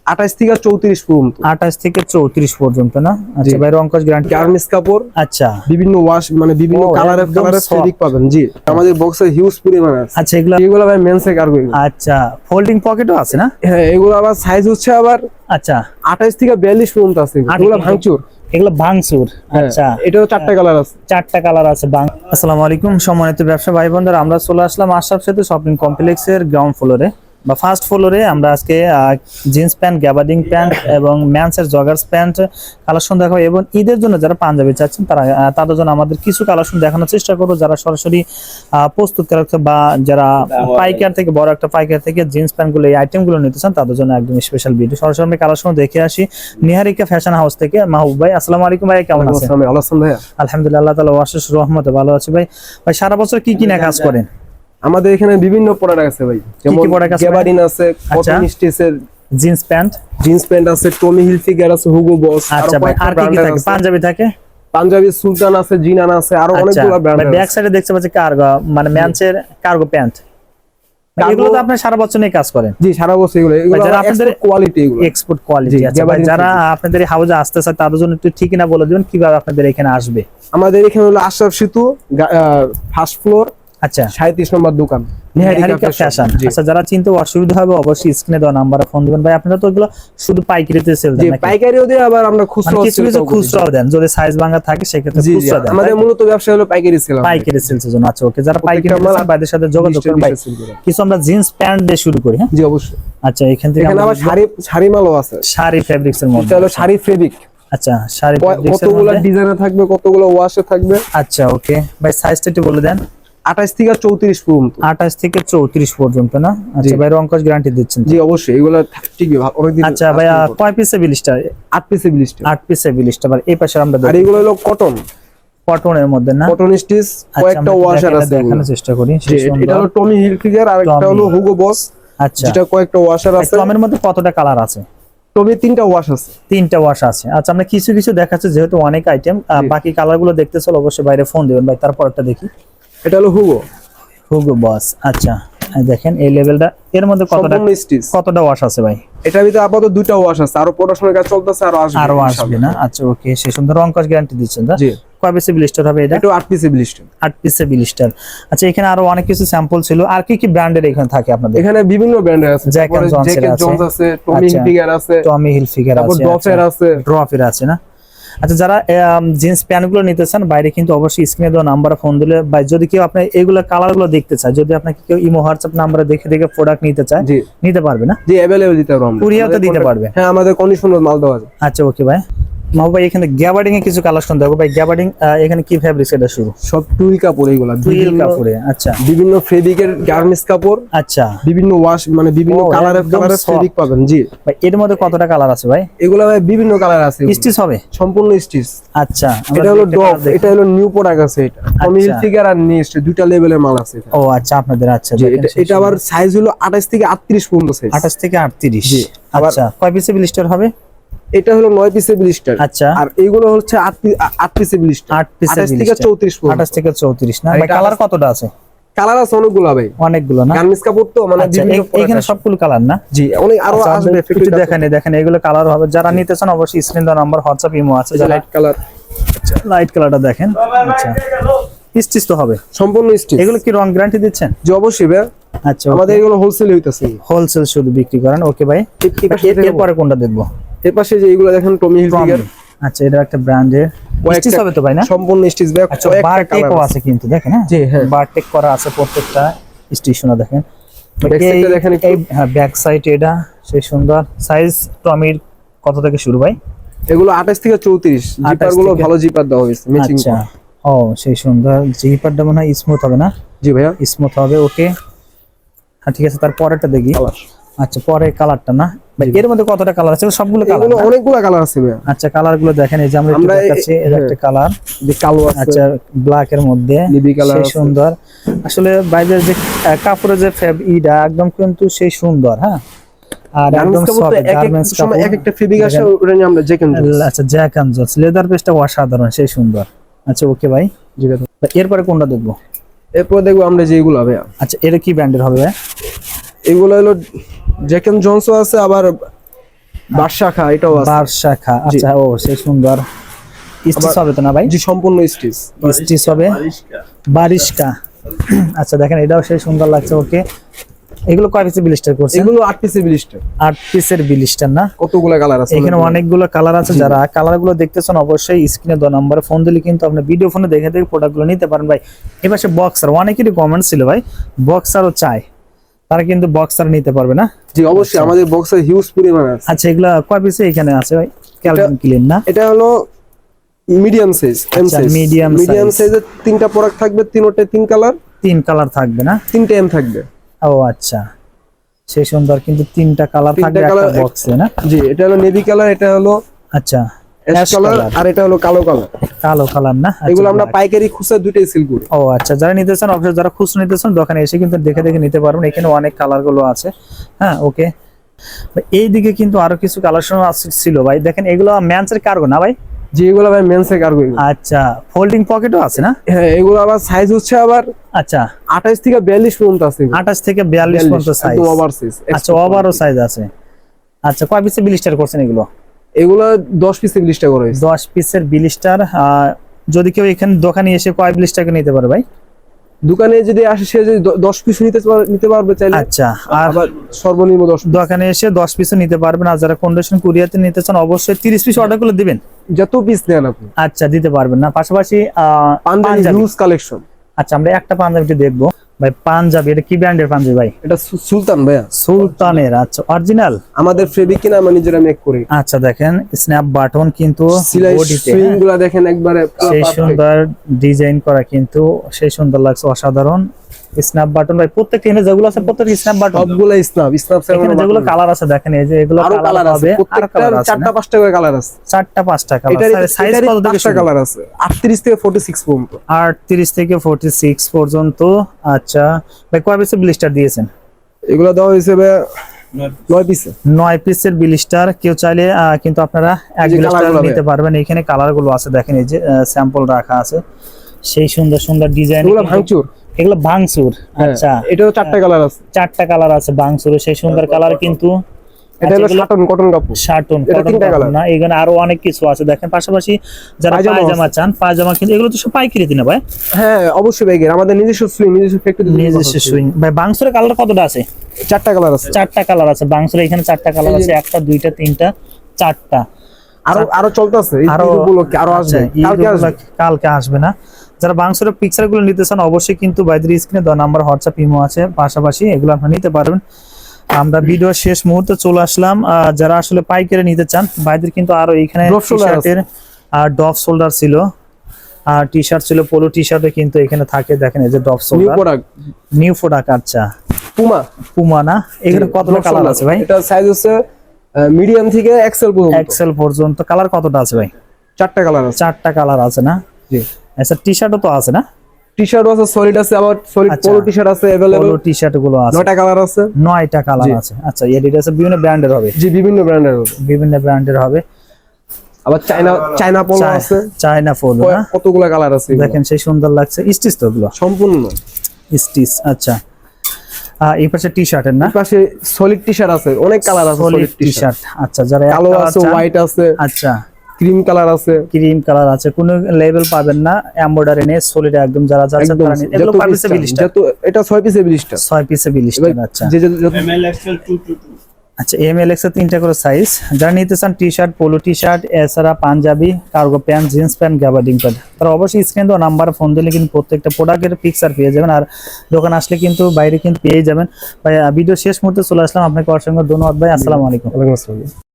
28 থেকে 34 পর্যন্ত। 28 থেকে 34 পর্যন্ত না? আচ্ছা ভাই, রং কস গ্যারান্টি। গার্মেন্টস কাপড়। আচ্ছা, বিভিন্ন ওয়াশ মানে বিভিন্ন কালারের ফেব্রিক পাবেন। জি, আমাদের বক্সে হিউজ পরিমাণ আছে। আচ্ছা, এগুলো ভাই মেন্স এর কার্গো। আচ্ছা, ফোল্ডিং পকেটও আছে না? হ্যাঁ, এগুলো আবার সাইজ হচ্ছে আবার আচ্ছা 28 থেকে 42 পর্যন্ত আছে। এগুলো ভাঙচুর। এগুলো ভাঙচুর। আচ্ছা, এটাও 4টা কালার আছে। 4টা কালার আছে। আসসালামু আলাইকুম সম্মানিত ব্যবসা ভাই বোনেরা, আমরা চলে আসলাম আশরাফ সেতু শপিং কমপ্লেক্সের গ্রাউন্ড ফ্লোরে বা ফার্স্ট ফ্লোরে। আমরা আজকে জিন্স প্যান্ট, গ্যাবার্ডিং প্যান্ট এবং ম্যানসের জগার্স প্যান্ট কালেকশন দেখাবো এবং ঈদের জন্য যারা পাঞ্জাবি চাচ্ছেন তাদের জন্য আমাদের কিছু কালেকশন দেখানোর চেষ্টা করবো। যারা সরাসরি প্রস্তুতকারক বা যারা পাইকার থেকে বড় একটা পাইকার থেকে জিন্স প্যান্টগুলো এই আইটেমগুলো নিতে চান তাদের জন্য একদম স্পেশাল ভিডিও। সরাসরি আমি কালেকশন দেখে আসি নিহারিকা ফ্যাশন হাউস থেকে। মাহবুব ভাই, আসসালামু আলাইকুম ভাই, কেমন আছেন? আলহামদুলিল্লাহ, আল্লাহ তাআলার অশেষ রহমতে ভালো আছি ভাই। ভাই সারা বছর কি কি না কাজ করেন? আমাদের এখানে বিভিন্ন প্রোডাক্ট আছে ভাই, যেমন গ্যাবার্ডিন আছে, কটন স্টিচের জিন্স প্যান্ট আছে, টমি হিলফিগার আছে, হুগো বস। আচ্ছা ভাই, আর কি কি থাকে? পাঞ্জাবি থাকে, পাঞ্জাবি সুলতান আছে, জিনান আছে, আরো অনেকগুলো ব্র্যান্ড আছে। ব্যাক সাইডে দেখতে পাচ্ছি কার্গো, মানে ম্যানসের কার্গো প্যান্ট। এগুলো তো আপনি সারা বছর নিয়ে কাজ করেন? জি, সারা বছর। এগুলো যারা আপনাদের কোয়ালিটি, এগুলো এক্সপোর্ট কোয়ালিটি। আচ্ছা ভাই, যারা আপনাদের এই হাউজে আসতে চায় তাদের জন্য একটু ঠিকানা বলে দিবেন কিভাবে আপনাদের এখানে আসবে। আমাদের এখানে হলো আশরাফ সেতু ফার্স্ট ফ্লোর। আচ্ছা, 37 নম্বর দোকান, নিহারিকা ফ্যাশন। আচ্ছা, যারা চিনতে অসুবিধা হবে অবশ্যই স্ক্রিনে দেওয়া নাম্বারে ফোন দিবেন। ভাই আপনারা তো এগুলো শুধু পাইকারিতে সেল দেন নাকি? পাইকারিও দেই, আবার আমরা খুচরা কিছু খুচরাও দেন, যদি সাইজ ভাঙা থাকে সেক্ষেত্রে খুচরা দেন। আমাদের মূলত ব্যবসা হলো পাইকারি সেল। পাইকারি সেলসের জন্য। আচ্ছা ওকে, যারা পাইকারি মাল বাইরের সাথে যোগাযোগ করবেন। ভাই কিছু আমরা জিন্স প্যান্ট দিয়ে শুরু করি। হ্যাঁ জি, অবশ্যই। আচ্ছা, এখান থেকে এখানে আবার শাড়ি মালও আছে, শাড়ি ফেব্রিক্স এর মধ্যে। এটা হলো শাড়ি ফেব্রিক। আচ্ছা, শাড়ি ফেব্রিক্স এর কতগুলো ডিজাইনে থাকবে, কতগুলো ওয়াশে থাকবে। আচ্ছা ওকে ভাই, সাইজটা একটু বলে দেন। 28 থেকে 34 পর্যন্ত। 28 থেকে 34 পর্যন্ত না? আচ্ছা ভাই, রং কস গ্যারান্টি দিচ্ছেন? জি অবশ্যই, এগুলো ঠিকই অনেকদিন। আচ্ছা ভাই, কয় পিসে বিলিস্টার? 8 পিসে বিলিস্টার। 8 পিসে বিলিস্টার। এই পাশে আমরা আর এগুলো হলো কটনের মধ্যে না? কটন স্টিচ, কয়েকটা ওয়াশার আছে, দেখানোর চেষ্টা করি। এটা হলো টমি হিলফিগার, আর একটা হলো হুগো বস। আচ্ছা, যেটা কয়েকটা ওয়াশার আছে। টমের মধ্যে কতটা কালার আছে? টমি 3টা ওয়াশ আছে। 3টা ওয়াশ আছে। আচ্ছা, আমরা কিছু কিছু দেখাচ্ছি যেহেতু অনেক আইটেম, বাকি কালারগুলো দেখতে চল অবশ্যই বাইরে ফোন দিবেন ভাই। তারপরটা দেখি, এটা হলো হুগো বস। আচ্ছা দেখেন এই লেভেলটা, এর মধ্যে কতটা ওয়াশ আছে ভাই? এটার ভিতরে আপাতত 2টা ওয়াশ আছে, আর পড়াশোনার কাজ চলতেছে, আরো আসবে না? আচ্ছা ওকে, সেই সুন্দর রং কস গ্যারান্টি দিচ্ছেন না? জি। কয় পিসে ব্লিস্টার হবে এটা? এটা 8 পিসে ব্লিস্টার। 8 পিসে ব্লিস্টার। আচ্ছা, এখানে আরো অনেক কিছু স্যাম্পল ছিল। আর কি কি ব্র্যান্ডের এখানে থাকে আপনাদের? এখানে বিভিন্ন ব্র্যান্ডের আছে, জ্যাক এন্ড জনস আছে, টমি হিলফিগার আছে, তারপর ড্রফের আছে না? আচ্ছা, যারা জিন্স প্যান্ট গুলো নিতে চান বাইরে কিন্তু অবশ্যই স্ক্রিনে দেওয়া নাম্বারে ফোন দিলে, বা যদি কেউ আপনি এগুলো কালার গুলো দেখতে চায়, যদি আপনাকে কেউ ইমো হোয়াটসঅ্যাপ নাম্বারে দেখে প্রোডাক্ট নিতে চায়, নিতে পারবে না? জি, अवेलेबल দিতে পারবো আমরা। কুরিয়ারতে দিতে পারবে? হ্যাঁ, আমাদের কন্ডিশনাল মাল দেওয়া আছে। আচ্ছা ওকে ভাই। মাহবুব ভাই, এখানে গ্যাবার্ডিং এ কিছু কালেকশন দেখো ভাই। গ্যাবার্ডিং এখানে কি ফেব্রিক্স এটা শুরু? সব টুইল কাপড়, এগুলা টুইল কাপড়ে। আচ্ছা, বিভিন্ন ফেব্রিকের গার্মেন্টস কাপড়। আচ্ছা, বিভিন্ন ওয়াশ মানে বিভিন্ন কালারের ফেব্রিক পাবেন। জি ভাই, এর মধ্যে কতটা কালার আছে ভাই? এগুলা ভাই বিভিন্ন কালার আছে। স্টিচ হবে? সম্পূর্ণ স্টিচ। আচ্ছা, এটা হলো ডপ, এটা হলো নিউ প্রোডাক্ট আছে। এটা টমি হিলফিগার আর নেস্ট দুইটা লেভেলের মাল আছে। ও আচ্ছা, আপনাদের। আচ্ছা, এটা আবার সাইজ হলো 28 থেকে 38 পর্যন্ত সাইজ। 28 থেকে 38। আচ্ছা, কয় পিসে ব্লিস্টার হবে? এটা হলো 9 পিসে ব্লিস্টার। আচ্ছা, আর এইগুলো হচ্ছে 8 পিসে ব্লিস্টার। 8 পিসে 28 থেকে 34 পর্যন্ত। 28 থেকে 34 না ভাই? কালার কতটা আছে? কালার আছে অনেকগুলো ভাই, অনেকগুলো না? গার্মেন্টস কাপড় তো মানে এখানে সবগুলো কালার না? জি, অনেক আরো আসবে। একটু দেখেন এগুলো কালার হবে। যারা নিতে চান অবশ্যই স্ক্রিন দেওয়া নাম্বার হোয়াটসঅ্যাপ ইমো আছে। Light colour. আচ্ছা, লাইট কালারটা দেখেন। আচ্ছা, স্টিচ তো হবে? সম্পূর্ণ স্টিচ। এগুলো কি রং গ্যারান্টি দিচ্ছেন? জি অবশ্যই ভাই। আচ্ছা, আমাদের এগুলো হোলসেল হইতাছে। হোলসেল শুধু বিক্রি করেন? ওকে ভাই, এরপরে কোনটা দেখবো? এর পাশে যে এগুলো দেখেন টমি হিলফিগার। আচ্ছা, এটা একটা ব্র্যান্ডের স্টিচ হবে তো ভাই না? সম্পূর্ণ স্টিচ ভাই। আচ্ছা, বারটেকও আছে কিন্তু দেখেন। হ্যাঁ জি, হ্যাঁ, বারটেক করা আছে প্রত্যেকটা স্টেশনে দেখেন। ব্যাক সাইডে দেখেন। হ্যাঁ, ব্যাক সাইড এটা সেই সুন্দর। সাইজ টমির কত থেকে শুরু ভাই? এগুলো 28 থেকে 34। জিপার গুলো ভালো জিপার দেওয়া হয়েছে, ম্যাচিং। আচ্ছা, ও সেই সুন্দর। জিপারটা মনে হয় স্মুথ হবে না? জি ভাইয়া, স্মুথ হবে। ওকে, হ্যাঁ ঠিক আছে। তারপরেরটা দেখি। আচ্ছা, পরে কালারটা না ভাই? এর মধ্যে কতটা কালার আছে? সবগুলো কালার? এগুলো অনেকগুলো কালার আছে ভাই। আচ্ছা, কালার গুলো দেখেন। এই যে আমরা একটু দেখাচ্ছি, এর একটা কালার কালো আছে। আচ্ছা, ব্ল্যাক এর মধ্যে নিভি কালার সেই সুন্দর। আসলে বাইরের যে কাপড়ের যে ইটা একদম কিন্তু সেই সুন্দর। হ্যাঁ, আর একদম সফট গার্মেন্টস কাপড়। এক একটা ফেব্রিক আছে, ওটা নিয়ে আমরা জ্যাক এন্ড জনস। আচ্ছা, জ্যাক এন্ড জনস লেদার পেস্টটা অসাধারণ, সেই সুন্দর। আচ্ছা ওকে ভাই। জি ভাই, এরপরে কোনটা দেখবো? এরপর দেখবো আমরা যেগুলো ভাই। আচ্ছা, এটা কি ব্র্যান্ডের হবে ভাই? এগুলো হলো জ্যাক এন্ড জনসও আছে, আবার বাদশাখা এটাও আছে। বারশাখা, আচ্ছা ও সেই সুন্দর। স্টিচ হবে তো না ভাই? জি সম্পূর্ণ স্টিচ। স্টিচ হবে বারিশকা। আচ্ছা দেখেন এটাও সেই সুন্দর লাগছে। ওকে, এগুলো কয় পিসের ব্লিস্টার করছেন? এগুলো 8 পিসের ব্লিস্টার। 8 পিসের ব্লিস্টার না? কতগুলো কালার আছে এখানে অনেকগুলো কালার আছে। যারা কালার গুলো দেখতেছেন অবশ্যই স্ক্রিনে দেওয়া নম্বরে ফোন দিলে কিন্তু আপনি ভিডিও ফোনে দেখে দেখে প্রোডাক্ট গুলো নিতে পারেন ভাই। এপাশে বক্সার, অনেকেরই কমেন্ট ছিল ভাই বক্সারও চাই, তারা কিন্তু বক্সার নিতে পারবে না? জি অবশ্যই, আমাদের বক্সে হিউজ পরিমাণ আছে। আচ্ছা এগুলা কয় পিসে এখানে আছে ভাই? ক্যালভিন ক্লিন না? এটা হলো মিডিয়াম সাইজ, এম আচ্ছা, সাইজ। medium medium size। সাইজের 3টা প্রোডাক্ট থাকবে, তিনটে 3 কালার। 3 কালার থাকবে না? 3টে এম থাকবে। ও আচ্ছা, সেই সুন্দর। কিন্তু 3টা কালার থাকবে একটা বক্সে না? জি, এটা হলো নেভি কালার, এটা হলো আচ্ছা অ্যাশ কালার, আর এটা হলো কালো কালার। কালো কালার না? আচ্ছা, এগুলো আমরা black। পাইকারি খুচরা দুইটাই সেল করি। ও আচ্ছা, যারা নিতেছেন অবশ্যই, যারা খুচরো নিতেছেন দোকানে এসে কিন্তু দেখে দেখে নিতে পারবেন। এখানে অনেক কালার গুলো আছে। হ্যাঁ ওকে, এইদিকে কিন্তু আরো কিছু কালেকশন ছিল ভাই। দেখেন এগুলো ম্যান্সের কার্গো না ভাই? জি এগুলো ভাই মেন্সের কার্গো। আচ্ছা, ফোল্ডিং পকেটও আছে না? হ্যাঁ, এগুলো আবার সাইজ হচ্ছে আবার আচ্ছা 28 থেকে 42 পর্যন্ত আছে। 28 থেকে 42 পর্যন্ত সাইজ। একদম ওভার সাইজ। আচ্ছা ওভারও সাইজ আছে। আচ্ছা কয় পিসের ব্লিস্টার করছেন এগুলো? এগুলো 10 পিসের লিস্টটা করা হয়েছে। 10 পিসের ব্লিস্টার। যদি কেউ এখানে দোকানে এসে কয় ব্লিস্টার নিতে পারে ভাই? দোকানে যদি আসে সে যদি 10 পিস নিতে পারবে চাইলে। আচ্ছা, আর আবার সর্বনিম্ন 10 পিস। দোকানে এসে 10 পিস নিতে পারবেন। আর যারা কন্ডিশন কুরিয়াতে নিতে চান অবশ্যই 30 পিস অর্ডার করে দিবেন। যত পিস নেন আপনি। আচ্ছা দিতে পারবেন না? পাশাপাশি পাঞ্জাবি হিউজ কালেকশন। আচ্ছা আমরা একটা পাঞ্জাবিটা দেখবো ভাই। পাঞ্জাবি, এটা কি ব্র্যান্ডের পাঞ্জাবি ভাই? এটা সুলতান ভাইয়া। সুলতানের। আচ্ছা অরিজিনাল? আমাদের ফেব্রিক কিনা আমরা নিজেরা মেক করি। আচ্ছা দেখেন স্ন্যাপ বাটন কিন্তু সিলাই বডিতে, সুইং গুলা দেখেন একবারে সেই সুন্দর ডিজাইন করা, কিন্তু সেই সুন্দর লাগছে, অসাধারণ। স্ন্যাপ বাটন ভাই, প্রত্যেকটা এখানে যেগুলো আছে প্রত্যেকটা স্ন্যাপ বাটন। সবগুলো স্ন্যাপ এখানে যেগুলো কালার আছে দেখেন, এই যে এগুলো আরো কালার হবে। আর প্রত্যেকটা কালার আছে 4টা 5টা করে কালার আছে। 4টা 5টা কালার। সাইজ কত থেকে 5টা কালার আছে, 38 থেকে 46 পর্যন্ত। 38 থেকে 46 পর্যন্ত। আচ্ছা ভাই কয় পিসের ব্লিস্টার দিয়েছেন? এগুলো দেওয়া হয়েছে 9 পিসে। 9 পিসের ব্লিস্টার। কেউ চাইলে কিন্তু আপনারা এক যে ব্লিস্টার কালারগুলো নিতে পারবেন। এখানে কালার গুলো আছে দেখেন, এই যে স্যাম্পল রাখা আছে, সেই সুন্দর সুন্দর ডিজাইন। এগুলো ভাঙচুর। এগুলো ভাঙচুর। আচ্ছা এটাও 4টা কালার আছে। 4টা কালার আছে ভাঙচুর, সেই সুন্দর কালার। কিন্তু এটা হলো শাটন কটন কাপড়। শার্টন এটা 3টা কালার না, এখানে আরো অনেক কিছু আছে দেখেন। পাশাপাশি যারা পায়জামা চান, পায়জামা কিন্তু এগুলো তো সব পাইকারি দিনা ভাই? হ্যাঁ অবশ্যই ভাই, আমাদের নিজস্ব সুইং, নিজস্ব ফ্যাক্টরি, নিজস্ব সুইং। ভাই বাংসুরের কালার কতটা আছে? 4টা কালার আছে। 4টা কালার আছে বাংসুরে। এখানে 4টা কালার আছে, 1টা 2টা 3টা 4টা। আরো চলতেছে, আরো আরো আসবে, কালকে আসবে। কালকে আসবে না? যারা বাংসুরের পিকচার গুলো নিতে চান অবশ্যই কিন্তু বাইদের স্ক্রিনে দেওয়া নাম্বার হোয়াটসঅ্যাপ ইমো আছে, পাশাপাশি এগুলো আপনি নিতে পারবেন। আমরা ভিডিও শেষ মুহূর্তে চলে আসলাম। যারা আসলে পাইকারি নিতে চান বাইদের কিন্তু আরো এখানে টি-শার্টের আর ডফ শোল্ডার ছিল, আর টি-শার্ট ছিল, পোলো টি-শার্টে কিন্তু এখানে থাকে দেখেন, এই যে ডফ শোল্ডার নিউ প্রোডাক্ট। আচ্ছা পুমা না? এখানে কতটা কালার আছে ভাই? এটা সাইজ হচ্ছে মিডিয়াম থেকে এক্সেল পর্যন্ত। এক্সেল পর্যন্ত। কালার কতটা আছে ভাই? 4টা কালার আছে। 4টা কালার আছে না? জি। আচ্ছা টি-শার্টও তো আছে না? টি-শার্ট আছে, সলিড আছে, আবার সলিড পোলো টি-শার্ট আছে अवेलेबल। পোলো টি-শার্ট গুলো আছে। 9টা কালার আছে। 9টা কালার আছে। আচ্ছা এডিডাস বিভিন্ন ব্র্যান্ডের হবে? জি বিভিন্ন ব্র্যান্ডের হবে। বিভিন্ন ব্র্যান্ডের হবে। আবার চায়না পোলো আছে। চায়না পোলো না? কতগুলো কালার আছে দেখেন, সেই সুন্দর লাগছে। স্টিচ তো এগুলো সম্পূর্ণ স্টিচ। আচ্ছা এই পাশে টি-শার্টের না? এই পাশে সলিড টি-শার্ট আছে, অনেক কালার আছে সলিড টি-শার্ট। আচ্ছা যারা কালো আছে, হোয়াইট আছে, আচ্ছা ক্রিম কালার আছে, ক্রিম কালার আছে। কোনো লেভেল পাবেন না, এমব্রয়ডারি নেই, সলিড একদম। যারা যাচ্ছে তারা নিন। এগুলো কয় পিসের ব্লিস্টার? এটা 6 পিসের ব্লিস্টার। 6 পিসের ব্লিস্টার। আচ্ছা ML XL 222। আচ্ছা ML XL 3টা করে সাইজ। যারা নিতে চান টি-শার্ট, পোলো টি-শার্ট, এছাড়া পাঞ্জাবি, cargo pant, jeans pant, gabardine pant, তারা অবশ্যই স্ক্রিনে দেওয়া নাম্বার ফোন দিলে কিন্তু প্রত্যেকটা প্রোডাক্টের পিকচার পেয়ে যাবেন। আর দোকান আসলে কিন্তু বাইরে কিন্তু পেয়ে যাবেন। ভাই ভিডিও শেষ মুহূর্তে চলে আসলাম। আপনাকে অসংখ্য ধন্যবাদ ভাই। আসসালামু আলাইকুম। ওয়ালাইকুম আসসালাম।